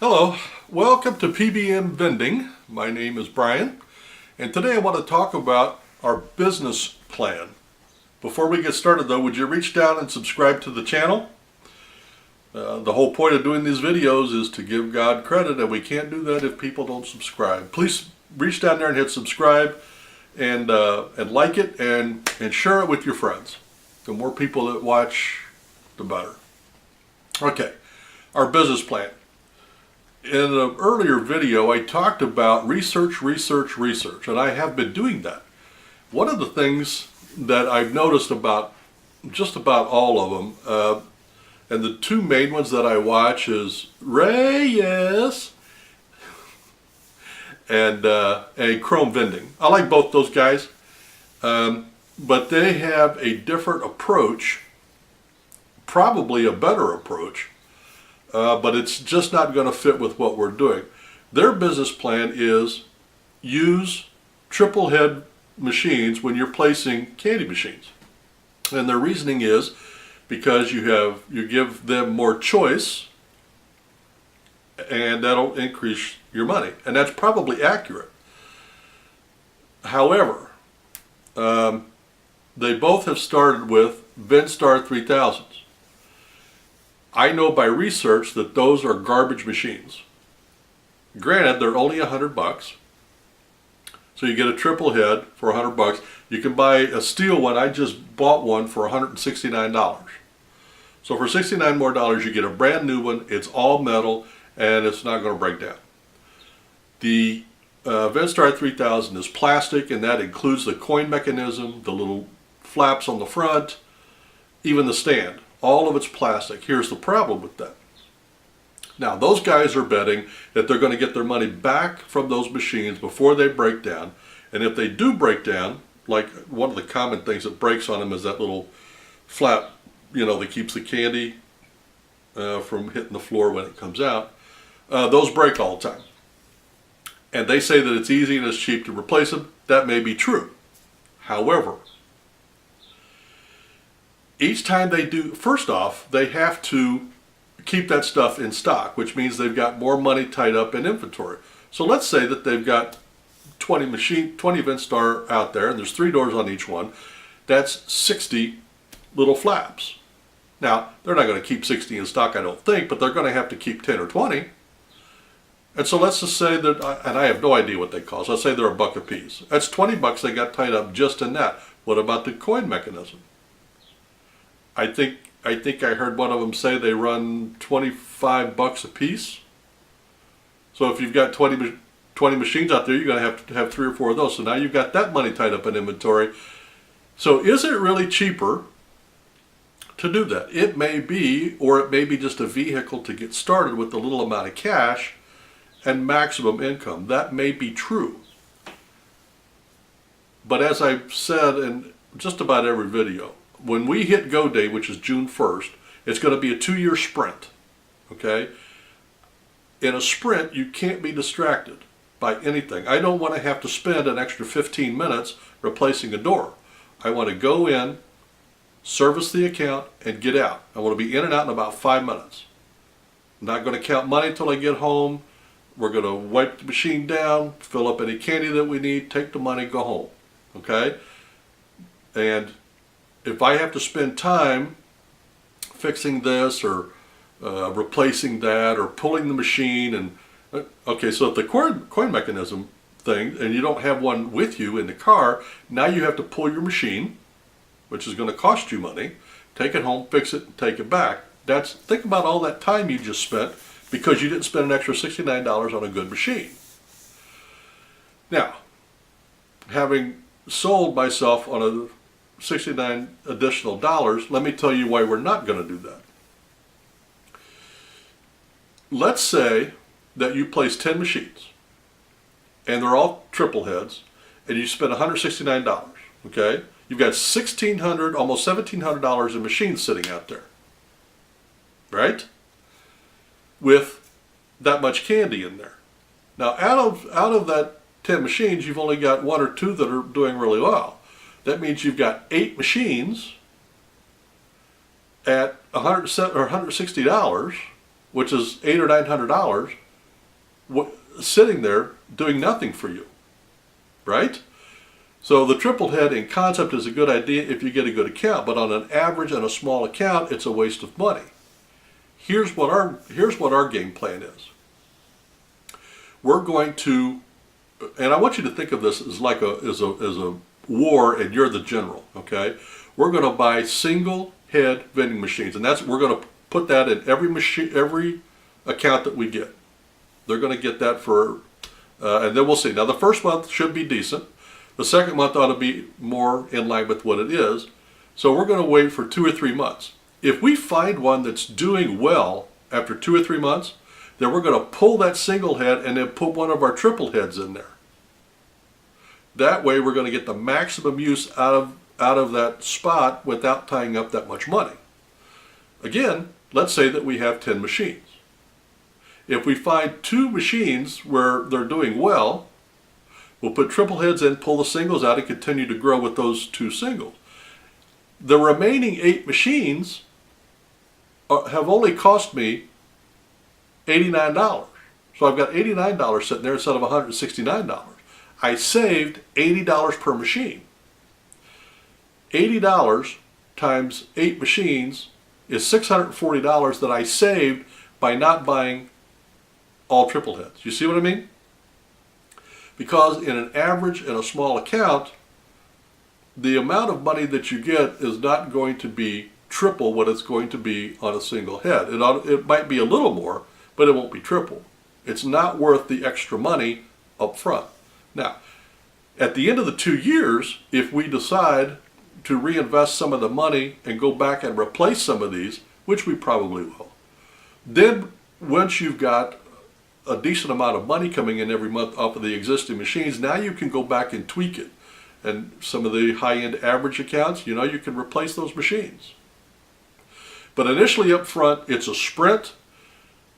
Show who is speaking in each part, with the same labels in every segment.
Speaker 1: Hello, welcome to P.B.M. Vending. My name is Brian, and today I want to talk about our business plan. Before we get started though, would you reach down and subscribe to the channel? The whole point of doing these videos is to give God credit, and we can't do that if people don't subscribe. Please reach down there and hit subscribe and like it and share it with your friends. The more people that watch, the better. Okay, our business plan. In an earlier video, I talked about research, and I have been doing that. One of the things that I've noticed about just about all of them, and the two main ones that I watch is Reyes and Chrome Vending. I like both those guys, but they have a different approach, probably a better approach. But it's just not going to fit with what we're doing. Their business plan is use triple head machines when you're placing candy machines. And their reasoning is because you give them more choice, and that'll increase your money. And that's probably accurate. However, they both have started with Vendstar 3000s. I know by research that those are garbage machines. Granted, they're only $100, so you get a triple head for $100. You can buy a steel one. I just bought one for $169. So for $69 more, you get a brand new one. It's all metal, and it's not going to break down. The Vendstar 3000 is plastic, and that includes the coin mechanism, the little flaps on the front, even the stand. All of it's plastic. Here's the problem with that. Now, those guys are betting that they're going to get their money back from those machines before they break down. And if they do break down, like one of the common things that breaks on them is that little flap, that keeps the candy from hitting the floor when it comes out. Those break all the time. And they say that it's easy and it's cheap to replace them. That may be true. However, each time they do, first off, they have to keep that stuff in stock, which means they've got more money tied up in inventory. So let's say that they've got 20 Vendstar out there, and there's 3 doors on each one. That's 60 little flaps. Now, they're not going to keep 60 in stock, I don't think, but they're going to have to keep 10 or 20. And so let's just say that, and I have no idea what they cost. Let's say they're $1 a piece. That's $20 they got tied up just in that. What about the coin mechanism? I think I heard one of them say they run $25 a piece. So if you've got 20 machines out there, you're going to have 3 or 4 of those. So now you've got that money tied up in inventory. So is it really cheaper to do that? It may be, or it may be just a vehicle to get started with a little amount of cash and maximum income. That may be true. But as I've said in just about every video, when we hit go day, which is June 1st, it's going to be a 2-year sprint, okay? In a sprint, you can't be distracted by anything. I don't want to have to spend an extra 15 minutes replacing a door. I want to go in, service the account, and get out. I want to be in and out in about 5 minutes. I'm not going to count money until I get home. We're going to wipe the machine down, fill up any candy that we need, take the money, go home, okay? And if I have to spend time fixing this or replacing that or pulling the machine, and okay, so if the coin mechanism thing, and you don't have one with you in the car, now you have to pull your machine, which is going to cost you money, take it home, fix it, and take it back. Think about all that time you just spent because you didn't spend an extra $69 on a good machine. Now, having sold myself on a $69 additional dollars, let me tell you why we're not going to do that. Let's say that you place 10 machines and they're all triple heads and you spend $169, okay? You've got $1,600, almost $1,700 in machines sitting out there, right? With that much candy in there. Now, out of that 10 machines, you've only got 1 or 2 that are doing really well. That means you've got 8 machines at $160, which is $800 or $900, sitting there doing nothing for you, right? So the triple head in concept is a good idea if you get a good account, but on an average and a small account, it's a waste of money. Here's what our game plan is. We're going to, and I want you to think of this as like as a war, and you're the general. Okay, we're going to buy single head vending machines, and we're going to put that in every account that we get. They're going to get that for, and then we'll see. Now the first month should be decent. The second month ought to be more in line with what it is. So we're going to wait for 2 or 3 months. If we find one that's doing well after 2 or 3 months, then we're going to pull that single head and then put one of our triple heads in there. That way we're going to get the maximum use out of that spot without tying up that much money. Again, let's say that we have 10 machines. If we find 2 machines where they're doing well, we'll put triple heads in, pull the singles out, and continue to grow with those 2 singles. The remaining 8 machines have only cost me $89. So I've got $89 sitting there instead of $169. I saved $80 per machine. $80 times 8 machines is $640 that I saved by not buying all triple heads. You see what I mean? Because in an average and a small account, the amount of money that you get is not going to be triple what it's going to be on a single head. It might be a little more, but it won't be triple. It's not worth the extra money up front. Now, at the end of the 2 years, if we decide to reinvest some of the money and go back and replace some of these, which we probably will, then once you've got a decent amount of money coming in every month off of the existing machines, now you can go back and tweak it. And some of the high-end average accounts, you can replace those machines. But initially up front, it's a sprint.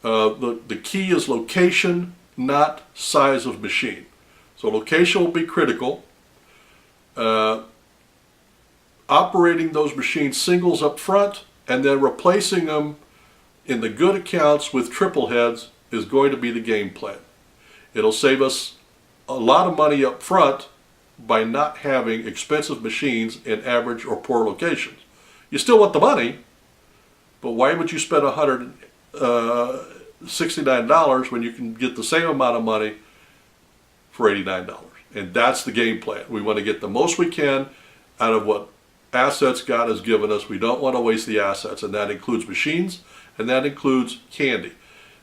Speaker 1: The key is location, not size of machine. So location will be critical. Operating those machines singles up front and then replacing them in the good accounts with triple heads is going to be the game plan. It'll save us a lot of money up front by not having expensive machines in average or poor locations. You still want the money, but why would you spend $169 when you can get the same amount of money for $89? And that's the game plan. We want to get the most we can out of what assets God has given us. We don't want to waste the assets, and that includes machines, and that includes candy.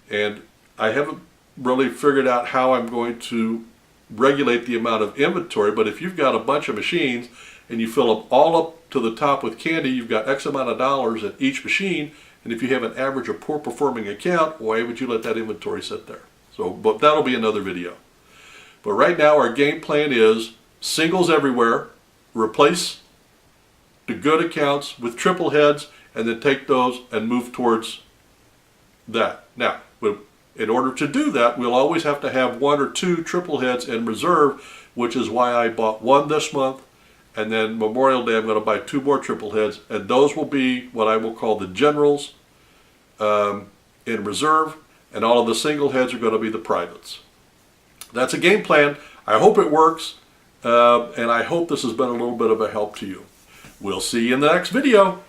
Speaker 1: And I haven't really figured out how I'm going to regulate the amount of inventory, but if you've got a bunch of machines and you fill them all up to the top with candy, you've got X amount of dollars in each machine, and if you have an average or poor performing account, why would you let that inventory sit there? So, but that'll be another video. But right now our game plan is singles everywhere, replace the good accounts with triple heads, and then take those and move towards that. Now, in order to do that, we'll always have to have 1 or 2 triple heads in reserve, which is why I bought 1 this month, and then Memorial Day I'm going to buy 2 more triple heads, and those will be what I will call the generals in reserve, and all of the single heads are going to be the privates. That's a game plan. I hope it works, and I hope this has been a little bit of a help to you. We'll see you in the next video.